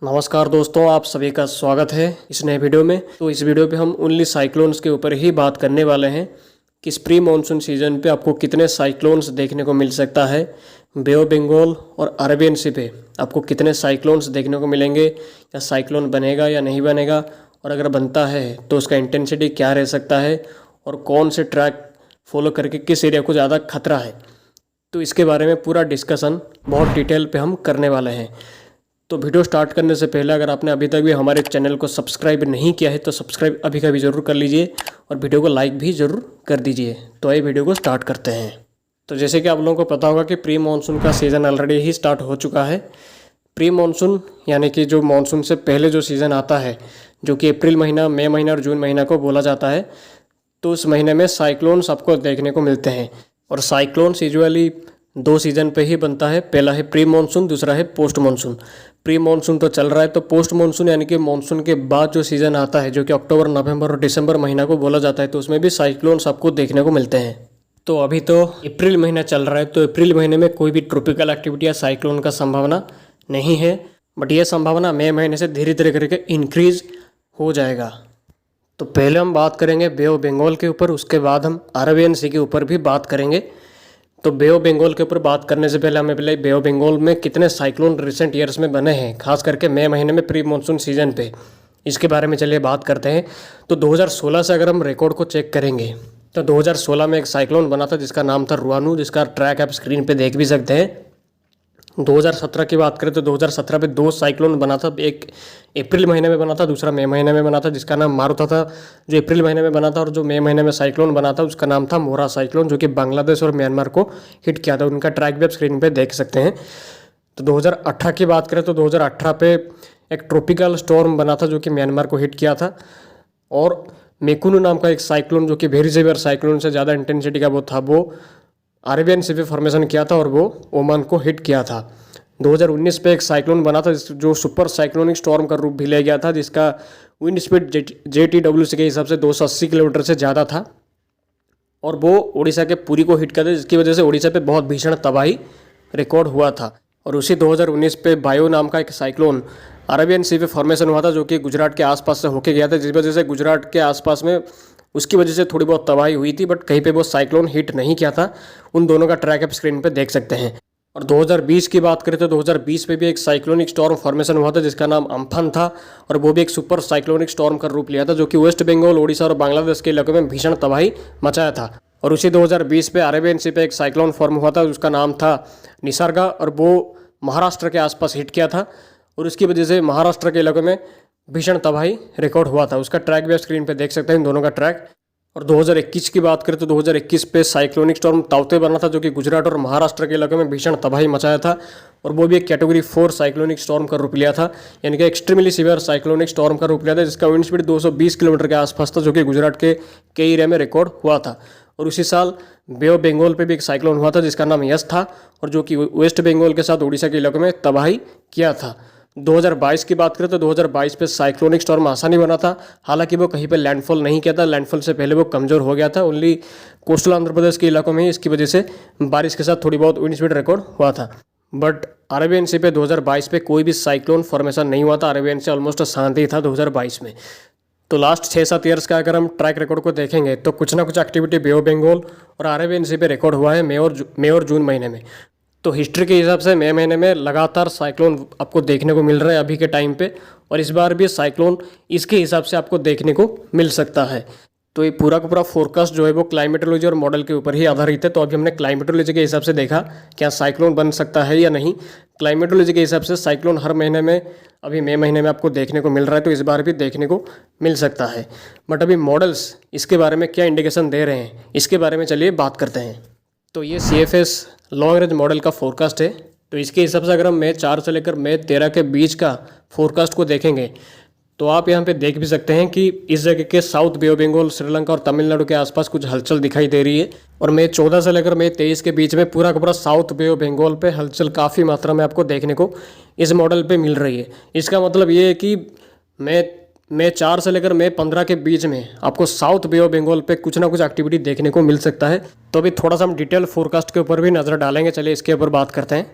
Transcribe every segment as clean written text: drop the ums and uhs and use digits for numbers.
नमस्कार दोस्तों, आप सभी का स्वागत है इस नए वीडियो में। तो इस वीडियो पे हम ओनली साइक्लोन्स के ऊपर ही बात करने वाले हैं कि इस प्री मानसून सीजन पे आपको कितने साइक्लोन्स देखने को मिल सकता है। बे ऑफ बंगाल और अरेबियन सी पे आपको कितने साइक्लोन्स देखने को मिलेंगे, या साइक्लोन बनेगा या नहीं बनेगा, और अगर बनता है तो उसका इंटेंसिटी क्या रह सकता है, और कौन से ट्रैक फॉलो करके किस एरिया को ज़्यादा खतरा है। तो इसके बारे में पूरा डिस्कशन बहुत डिटेल पे हम करने वाले हैं। तो वीडियो स्टार्ट करने से पहले अगर आपने अभी तक भी हमारे चैनल को सब्सक्राइब नहीं किया है तो सब्सक्राइब अभी का भी ज़रूर कर लीजिए और वीडियो को लाइक भी ज़रूर कर दीजिए। तो आइए वीडियो को स्टार्ट करते हैं। तो जैसे कि आप लोगों को पता होगा कि प्री मानसून का सीज़न ऑलरेडी ही स्टार्ट हो चुका है। प्री मानसून यानी कि जो मानसून से पहले जो सीज़न आता है, जो कि अप्रैल महीना, मई महीना और जून महीना को बोला जाता है, तो उस महीने में साइक्लोन्स आपको देखने को मिलते हैं। और साइक्लोन्स यूजुअली दो सीज़न पे ही बनता है। पहला है प्री मानसून, दूसरा है पोस्ट मानसून। प्री मानसून तो चल रहा है, तो पोस्ट मानसून यानी कि मानसून के बाद जो सीज़न आता है, जो कि अक्टूबर, नवंबर और दिसंबर महीना को बोला जाता है, तो उसमें भी साइक्लोन्स आपको देखने को मिलते हैं। तो अभी तो अप्रैल महीना चल रहा है, तो अप्रैल महीने में कोई भी ट्रॉपिकल एक्टिविटी या साइक्लोन का संभावना नहीं है, बट यह संभावना मई महीने से धीरे धीरे करके इंक्रीज हो जाएगा। तो पहले हम बात करेंगे बे ऑफ बंगाल के ऊपर, उसके बाद हम अरेबियन सी के ऊपर भी बात करेंगे। तो बे ऑफ बंगाल के ऊपर बात करने से पहले हमें पहले बे ऑफ बंगाल में कितने साइक्लोन रिसेंट ईयर्स में बने हैं, खास करके मई महीने में प्री मानसून सीजन पे, इसके बारे में चलिए बात करते हैं। तो 2016 से अगर हम रिकॉर्ड को चेक करेंगे तो 2016 में एक साइक्लोन बना था जिसका नाम था रुआनू, जिसका ट्रैक आप स्क्रीन पे देख भी सकते हैं। 2017 की बात करें तो 2017 में दो साइक्लोन बना था, एक अप्रैल महीने में बना था, दूसरा मई महीने में बना था, जिसका नाम मारुता था जो अप्रैल महीने में बना था, और जो मई महीने में साइक्लोन बना था उसका नाम था मोरा साइक्लोन, जो कि बांग्लादेश और म्यांमार को हिट किया था। उनका ट्रैक भी आप स्क्रीन पे देख सकते हैं। तो 2018 की बात करें तो 2018 पे एक ट्रॉपिकल स्टॉर्म बना था जो कि म्यांमार को हिट किया था, और मेकुनु नाम का एक साइक्लोन जो कि वेरी सीवियर साइक्लोन से ज़्यादा इंटेंसिटी का वो था, वो अरेबियन सी पे फॉर्मेशन किया था और वो ओमान को हिट किया था। 2019 पे एक साइक्लोन बना था जो सुपर साइक्लोनिक स्टॉर्म का रूप भी ले गया था, जिसका विंड स्पीड JTWC के हिसाब से 280 किलोमीटर से ज़्यादा था, और वो उड़ीसा के पुरी को हिट किया था, जिसकी वजह से उड़ीसा पे बहुत भीषण तबाही रिकॉर्ड हुआ था। और उसी 2019 पे वायु नाम का एक साइक्लोन अरेबियन सी पे फॉर्मेशन हुआ था जो कि गुजरात के आसपास से होके गया था, जिस वजह से गुजरात के आसपास में उसकी वजह से थोड़ी बहुत तबाही हुई थी, बट कहीं पे वो साइक्लोन हिट नहीं किया था। उन दोनों का ट्रैक आप स्क्रीन पे देख सकते हैं। और 2020 की बात करें तो 2020 में भी एक साइक्लोनिक स्टॉर्म फॉर्मेशन हुआ था जिसका नाम अम्फन था, और वो भी एक सुपर साइक्लोनिक स्टॉर्म का रूप लिया था, जो कि वेस्ट बंगाल, उड़ीसा और बांग्लादेश के इलाकों में भीषण तबाही मचाया था। और उसी 2020 पे अरेबियन सी पे एक साइक्लोन फॉर्म हुआ था, उसका नाम था निसर्गा, और वो महाराष्ट्र के आसपास हिट किया था, और उसकी वजह से महाराष्ट्र के इलाकों में भीषण तबाही रिकॉर्ड हुआ था। उसका ट्रैक भी आप स्क्रीन पे देख सकते हैं, इन दोनों का ट्रैक। और 2021 की बात करें तो 2021 पे साइक्लोनिक स्टॉर्म ताउते बना था जो कि गुजरात और महाराष्ट्र के इलाकों में भीषण तबाही मचाया था, और वो भी एक कैटेगरी 4 साइक्लोनिक स्टॉर्म का रूप लिया था, यानी कि एक्सट्रीमली सीवियर साइक्लोनिक स्टॉर्म का रूप लिया था, जिसका विंड स्पीड 220 किलोमीटर के आसपास था, जो कि गुजरात के कई एरिया में रिकॉर्ड हुआ था। और उसी साल बे ऑफ बंगाल पे भी एक साइक्लोन हुआ था जिसका नाम यस था, और जो कि वेस्ट बंगाल के साथ उड़ीसा के इलाकों में तबाही किया था। 2022 की बात करें तो 2022 पे साइक्लोनिक स्टॉर्म आसानी बना था, हालांकि वो कहीं पे लैंडफॉल नहीं किया था, लैंडफॉल से पहले वो कमज़ोर हो गया था, ओनली कोस्टल आंध्र प्रदेश के इलाकों में ही इसकी वजह से बारिश के साथ थोड़ी बहुत विंड स्पीड रिकॉर्ड हुआ था। बट अरेबियन सी पे 2022 पे कोई भी साइक्लोन फॉर्मेशन नहीं हुआ था, अरेबियन सी ऑलमोस्ट शांति था 2022 में। तो लास्ट 6-7 ईयर्स का अगर हम ट्रैक रिकॉर्ड को देखेंगे तो कुछ ना कुछ एक्टिविटी बे ऑफ बंगाल और अरेबियन सी पे रिकॉर्ड हुआ है मई और जून महीने में। तो हिस्ट्री के हिसाब से मई महीने में लगातार साइक्लोन आपको देखने को मिल रहा है अभी के टाइम पे, और इस बार भी साइक्लोन इसके हिसाब से आपको देखने को मिल सकता है। तो ये पूरा का पूरा फोरकास्ट जो है वो क्लाइमेटोलॉजी और मॉडल के ऊपर ही आधारित है। तो अभी हमने क्लाइमेटोलॉजी के हिसाब से देखा क्या साइक्लोन बन सकता है या नहीं। क्लाइमेटोलॉजी के हिसाब से साइक्लोन हर महीने में अभी मई महीने में आपको देखने को मिल रहा है, तो इस बार भी देखने को मिल सकता है। बट अभी मॉडल्स इसके बारे में क्या इंडिकेशन दे रहे हैं, इसके बारे में चलिए बात करते हैं। तो ये CFS लॉन्ग रेंज मॉडल का फोरकास्ट है। तो इसके हिसाब से अगर हम मई 4 से लेकर मई 13 के बीच का फोरकास्ट को देखेंगे तो आप यहाँ पे देख भी सकते हैं कि इस जगह के south bay of Bengal, Sri Lanka और तमिलनाडु के आसपास कुछ हलचल दिखाई दे रही है। और मई 14 से लेकर मई 23 के बीच में पूरा का पूरा साउथ बे ऑफ बंगाल पे हलचल काफ़ी मात्रा में आपको देखने को इस मॉडल पे मिल रही है। इसका मतलब ये है कि मई 4 से लेकर मई 15 के बीच में आपको साउथ बे ऑफ बंगाल पे कुछ ना कुछ एक्टिविटी देखने को मिल सकता है। तो अभी थोड़ा सा हम डिटेल फोरकास्ट के ऊपर भी नज़र डालेंगे, चलिए इसके ऊपर बात करते हैं।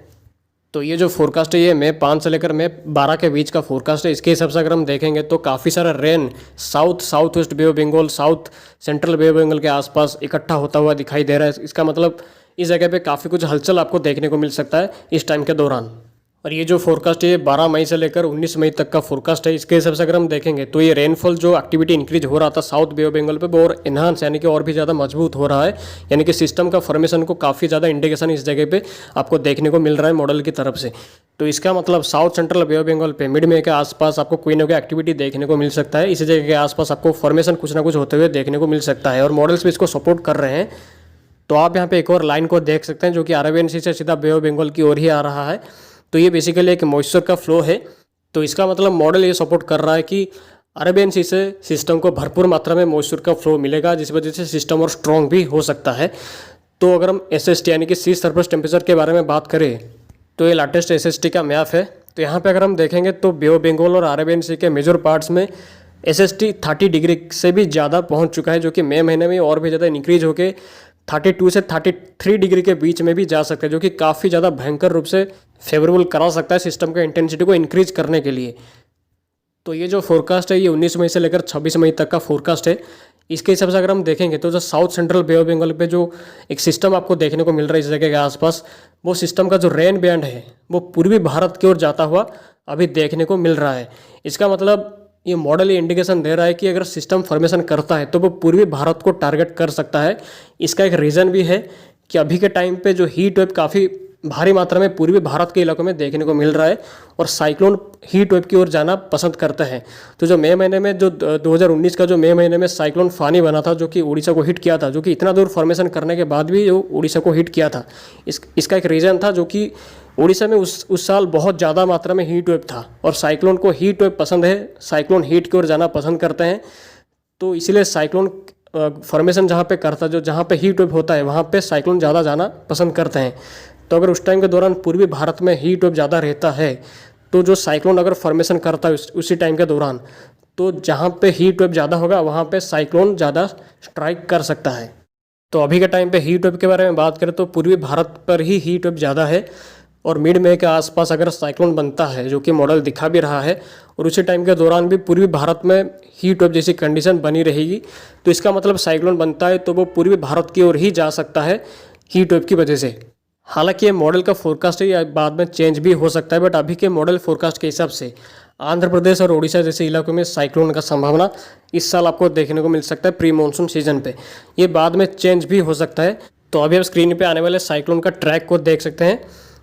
तो ये जो फोरकास्ट है ये मई 5 से लेकर मई 12 के बीच का फोरकास्ट है। इसके हिसाब से अगर हम देखेंगे तो काफ़ी सारा rain south west Bay of Bengal, south central Bay of Bengal के आसपास इकट्ठा होता हुआ दिखाई दे रहा है। इसका मतलब इस जगह पे काफ़ी कुछ हलचल आपको देखने को मिल सकता है इस टाइम के दौरान। और ये जो फोरकास्ट है ये 12 मई से लेकर 19 मई तक का फोरकास्ट है। इसके हिसाब से अगर हम देखेंगे तो ये रेनफॉल जो एक्टिविटी इंक्रीज हो रहा था साउथ बे ऑफ बंगाल पे वो और इन्हांस यानी कि और भी ज़्यादा मजबूत हो रहा है। यानी कि सिस्टम का फॉर्मेशन को काफ़ी ज़्यादा इंडिकेशन इस जगह पे आपको देखने को मिल रहा है मॉडल की तरफ से। तो इसका मतलब south central Bay of Bengal पे मिड मे के आसपास आपको कोई ना कोई एक्टिविटी देखने को मिल सकता है। इस जगह के आसपास आपको फॉर्मेशन कुछ ना कुछ होते हुए देखने को मिल सकता है और मॉडल्स भी इसको सपोर्ट कर रहे हैं। तो आप यहाँ पे एक और लाइन को देख सकते हैं जो कि अरेबियन सी से सीधा बे ऑफ बंगाल की ओर ही आ रहा है। तो ये बेसिकली एक मॉइस्चर का फ्लो है। तो इसका मतलब मॉडल ये सपोर्ट कर रहा है कि अरेबियन सी से सिस्टम को भरपूर मात्रा में मॉइस्चर का फ्लो मिलेगा, जिस वजह से सिस्टम और स्ट्रॉन्ग भी हो सकता है। तो अगर हम SST यानी कि सी सरफेस टेम्परेचर के बारे में बात करें तो ये लेटेस्ट SST का मैप है। तो यहाँ पे अगर हम देखेंगे तो बे ऑफ बंगाल और अरेबियन सी के मेजर पार्ट्स में SST 30 डिग्री से भी ज़्यादा पहुँच चुका है, जो कि मई महीने में और भी ज़्यादा इंक्रीज होकर 32 से 33 डिग्री के बीच में भी जा सकता है, जो कि काफ़ी ज़्यादा भयंकर रूप से फेवरेबल करा सकता है सिस्टम के इंटेंसिटी को इंक्रीज करने के लिए। तो ये जो फोरकास्ट है ये 19 मई से लेकर 26 मई तक का फोरकास्ट है। इसके हिसाब से अगर हम देखेंगे तो जो south central Bay of Bengal पे जो एक सिस्टम आपको देखने को मिल रहा है इस जगह के आसपास, वो सिस्टम का जो रेन बैंड है वो पूर्वी भारत की ओर जाता हुआ अभी देखने को मिल रहा है। इसका मतलब ये मॉडल ये इंडिकेशन दे रहा है कि अगर सिस्टम फॉर्मेशन करता है तो वो पूर्वी भारत को टारगेट कर सकता है। इसका एक रीज़न भी है कि अभी के टाइम पे जो हीट वेव काफ़ी भारी मात्रा में पूर्वी भारत के इलाकों में देखने को मिल रहा है और साइक्लोन हीट वेव की ओर जाना पसंद करता है। तो जो मई महीने में जो 2019 का जो मई महीने में साइक्लोन फानी बना था जो कि उड़ीसा को हिट किया था, जो कि इतना दूर फॉर्मेशन करने के बाद भी जो उड़ीसा को हिट किया था, इसका एक रीज़न था जो कि उड़ीसा में उस साल बहुत ज़्यादा मात्रा में हीट वेव था और साइक्लोन को हीट वेव पसंद है, साइक्लोन हीट की ओर जाना पसंद करते हैं। तो इसीलिए साइक्लोन फॉर्मेशन जहाँ पे हीट वेव होता है वहाँ पे साइक्लोन ज़्यादा जाना पसंद करते हैं। तो अगर उस टाइम के दौरान पूर्वी भारत में हीट वेव ज़्यादा रहता है तो जो साइक्लोन अगर फॉर्मेशन करता है उसी टाइम के दौरान, तो जहाँ पे हीट वेव ज़्यादा होगा वहाँ पे साइक्लोन ज़्यादा स्ट्राइक कर सकता है। तो अभी के टाइम पे हीट वेव के बारे में बात करें तो पूर्वी भारत पर ही हीट वेव ज़्यादा है और मिड मे के आसपास अगर साइक्लोन बनता है, जो कि मॉडल दिखा भी रहा है, और उसी टाइम के दौरान भी पूर्वी भारत में हीट वेव जैसी कंडीशन बनी रहेगी, तो इसका मतलब साइक्लोन बनता है तो वो पूर्वी भारत की ओर ही जा सकता है हीट वेव की वजह से। हालांकि ये मॉडल का फोरकास्ट है, या बाद में चेंज भी हो सकता है, बट अभी के मॉडल फोरकास्ट के हिसाब से आंध्र प्रदेश और उड़ीसा जैसे इलाकों में साइक्लोन का संभावना इस साल आपको देखने को मिल सकता है प्री मानसून सीजन पे। ये बाद में चेंज भी हो सकता है। तो अभी आप स्क्रीन पे आने वाले साइक्लोन का ट्रैक को देख सकते हैं।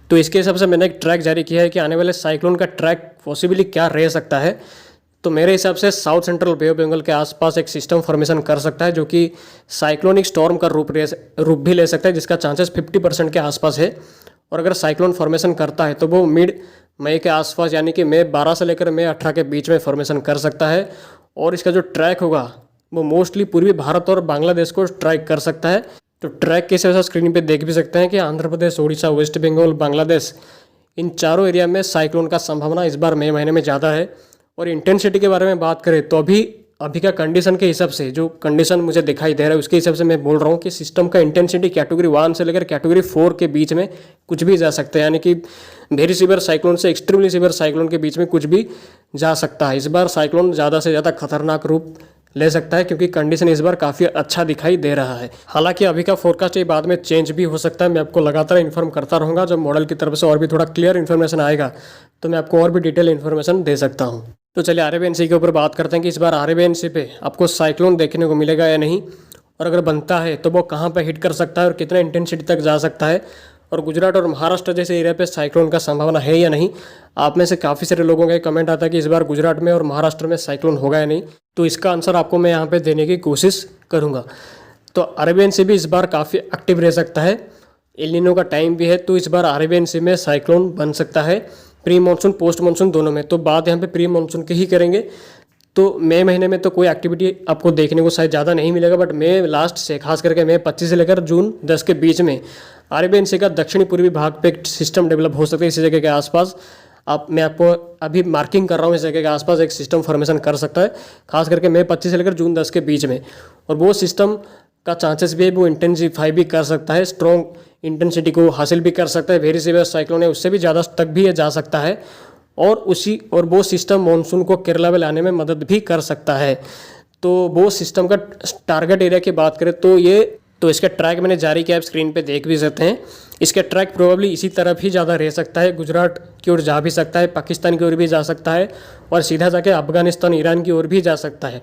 तो इसके हिसाब से मैंने एक ट्रैक जारी किया है कि आने वाले साइक्लोन का ट्रैक पॉसिबली क्या रह सकता है। तो मेरे हिसाब से south central Bay of Bengal के आसपास एक सिस्टम फॉर्मेशन कर सकता है जो कि साइक्लोनिक स्टॉर्म का रूप भी ले सकता है, जिसका चांसेस 50% के आसपास है। और अगर साइक्लोन फॉर्मेशन करता है तो वो मिड मई के आसपास यानी कि मई 12 से लेकर मई 18 के बीच में फॉर्मेशन कर सकता है। और इसका जो ट्रैक होगा वो मोस्टली पूर्वी भारत और बांग्लादेश को स्ट्राइक कर सकता है। तो ट्रैक के हिसाब से स्क्रीन पे देख भी सकते हैं कि आंध्र प्रदेश, उड़ीसा, वेस्ट बंगाल, बांग्लादेश, इन चारों एरिया में साइक्लोन का संभावना इस बार मई महीने में ज़्यादा है। और इंटेंसिटी के बारे में बात करें तो अभी का कंडीशन के हिसाब से जो कंडीशन मुझे दिखाई दे रहा है उसके हिसाब से मैं बोल रहा हूँ कि सिस्टम का इंटेंसिटी कैटेगरी 1 से लेकर कैटेगरी 4 के बीच में कुछ भी जा सकता है, यानी कि वेरी सीवियर साइक्लोन से एक्सट्रीमली सीवियर साइक्लोन के बीच में कुछ भी जा सकता है। इस बार साइक्लोन ज़्यादा से ज़्यादा खतरनाक रूप ले सकता है क्योंकि कंडीशन इस बार काफ़ी अच्छा दिखाई दे रहा है। हालांकि अभी का फोरकास्ट ये बाद में चेंज भी हो सकता है। मैं आपको लगातार इन्फॉर्म करता रहूँगा। जब मॉडल की तरफ से और भी थोड़ा क्लियर इन्फॉर्मेशन आएगा तो मैं आपको और भी डिटेल इन्फॉर्मेशन दे सकता हूँ। तो चलिए अरेबियन सी के ऊपर बात करते हैं कि इस बार अरेबियन सी पे आपको साइक्लोन देखने को मिलेगा या नहीं, और अगर बनता है तो वो कहाँ पर हिट कर सकता है और कितना इंटेंसिटी तक जा सकता है, और गुजरात और महाराष्ट्र जैसे एरिया पे साइक्लोन का संभावना है या नहीं। आप में से काफ़ी सारे लोगों का कमेंट आता है कि इस बार गुजरात में और महाराष्ट्र में साइक्लोन होगा या नहीं, तो इसका आंसर आपको मैं यहाँ पे देने की कोशिश करूँगा। तो अरेबियन सी भी इस बार काफ़ी एक्टिव रह सकता है। एल नीनो का टाइम भी है, तो इस बार अरेबियन सी में साइक्लोन बन सकता है प्री मानसून पोस्ट मानसून दोनों में। तो बात यहाँ पे प्री मानसून की ही करेंगे। तो मई महीने में तो कोई एक्टिविटी आपको देखने को शायद ज़्यादा नहीं मिलेगा, बट मई लास्ट से खास करके मई 25 से लेकर जून 10 के बीच में अरेबियन सी का दक्षिणी पूर्वी भाग पे एक सिस्टम डेवलप हो सकता है। इसी जगह के आसपास मैं आपको अभी मार्किंग कर रहा हूँ, इस जगह के आसपास एक सिस्टम फॉर्मेशन कर सकता है, खास करके मई 25 से लेकर जून 10 के बीच में। और वो सिस्टम का चांसेस भी है, वो इंटेंसिफाई भी कर सकता है, स्ट्रॉन्ग इंटेंसिटी को हासिल भी कर सकता है। वेरी सीवियर साइक्लोन है, उससे भी ज़्यादा तक भी ये जा सकता है और वो सिस्टम मानसून को केरला में लाने में मदद भी कर सकता है। तो वो सिस्टम का टारगेट एरिया की बात करें तो इसका ट्रैक मैंने जारी किया, आप स्क्रीन पे देख भी सकते हैं। इसका ट्रैक प्रोबेबली इसी तरफ ही ज़्यादा रह सकता है, गुजरात की ओर जा भी सकता है, पाकिस्तान की ओर भी जा सकता है और सीधा जाके अफगानिस्तान ईरान की ओर भी जा सकता है।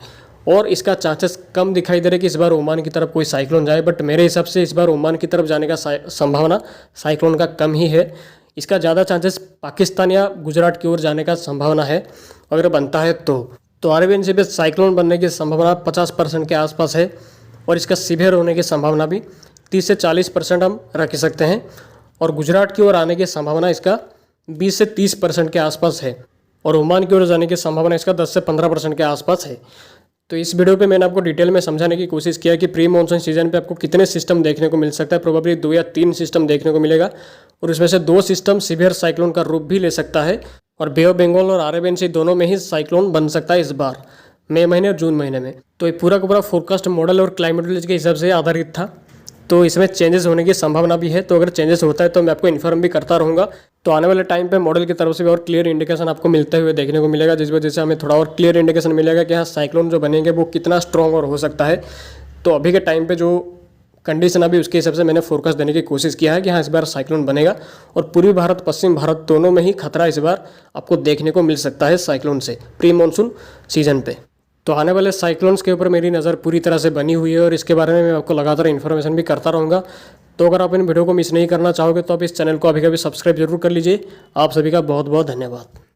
और इसका चांसेस कम दिखाई दे रहे कि इस बार ओमान की तरफ कोई साइक्लोन जाए, बट मेरे हिसाब से इस बार ओमान की तरफ जाने का संभावना साइक्लोन का कम ही है। इसका ज़्यादा चांसेस पाकिस्तान या गुजरात की ओर जाने का संभावना है अगर बनता है तो अरेबियन सी पे साइक्लोन बनने की संभावना 50% के आसपास है और इसका सीवियर होने की संभावना भी 30 से 40% हम रख सकते हैं और गुजरात की ओर आने की संभावना इसका 20 से 30% के आसपास है और ओमान की ओर जाने की संभावना इसका 10 से 15% के आसपास है। तो इस वीडियो पे मैंने आपको डिटेल में समझाने की कोशिश किया कि प्री मानसून सीजन पे आपको कितने सिस्टम देखने को मिल सकता है। प्रोबेबली 2 या 3 सिस्टम देखने को मिलेगा और इसमें से 2 सिस्टम सीवियर साइक्लोन का रूप भी ले सकता है और बे ऑफ बंगाल और अरेबियन सी दोनों में ही साइक्लोन बन सकता है इस बार मई महीने और जून महीने में। तो ये पूरा का पूरा फोरकास्ट मॉडल और क्लाइमेटोलॉजी के हिसाब से आधारित था, तो इसमें चेंजेस होने की संभावना भी है। तो अगर चेंजेस होता है तो मैं आपको इन्फॉर्म भी करता रहूँगा। तो आने वाले टाइम पे मॉडल की तरफ से भी और क्लियर इंडिकेशन आपको मिलते हुए देखने को मिलेगा, जिस वजह से हमें थोड़ा और क्लियर इंडिकेशन मिलेगा कि हाँ साइक्लोन जो बनेंगे वो कितना स्ट्रॉन्ग और हो सकता है। तो अभी के टाइम पे जो कंडीशन अभी उसके हिसाब से मैंने फोरकास्ट देने की कोशिश किया है कि हाँ इस बार साइक्लोन बनेगा और पूर्वी भारत पश्चिम भारत दोनों में ही खतरा इस बार आपको देखने को मिल सकता है साइक्लोन से प्री मानसून सीजन पे। तो आने वाले साइक्लोन्स के ऊपर मेरी नज़र पूरी तरह से बनी हुई है और इसके बारे में मैं आपको लगातार इन्फॉर्मेशन भी करता रहूँगा। तो अगर आप इन वीडियो को मिस नहीं करना चाहोगे तो आप इस चैनल को अभी कभी सब्सक्राइब जरूर कर लीजिए। आप सभी का बहुत बहुत धन्यवाद।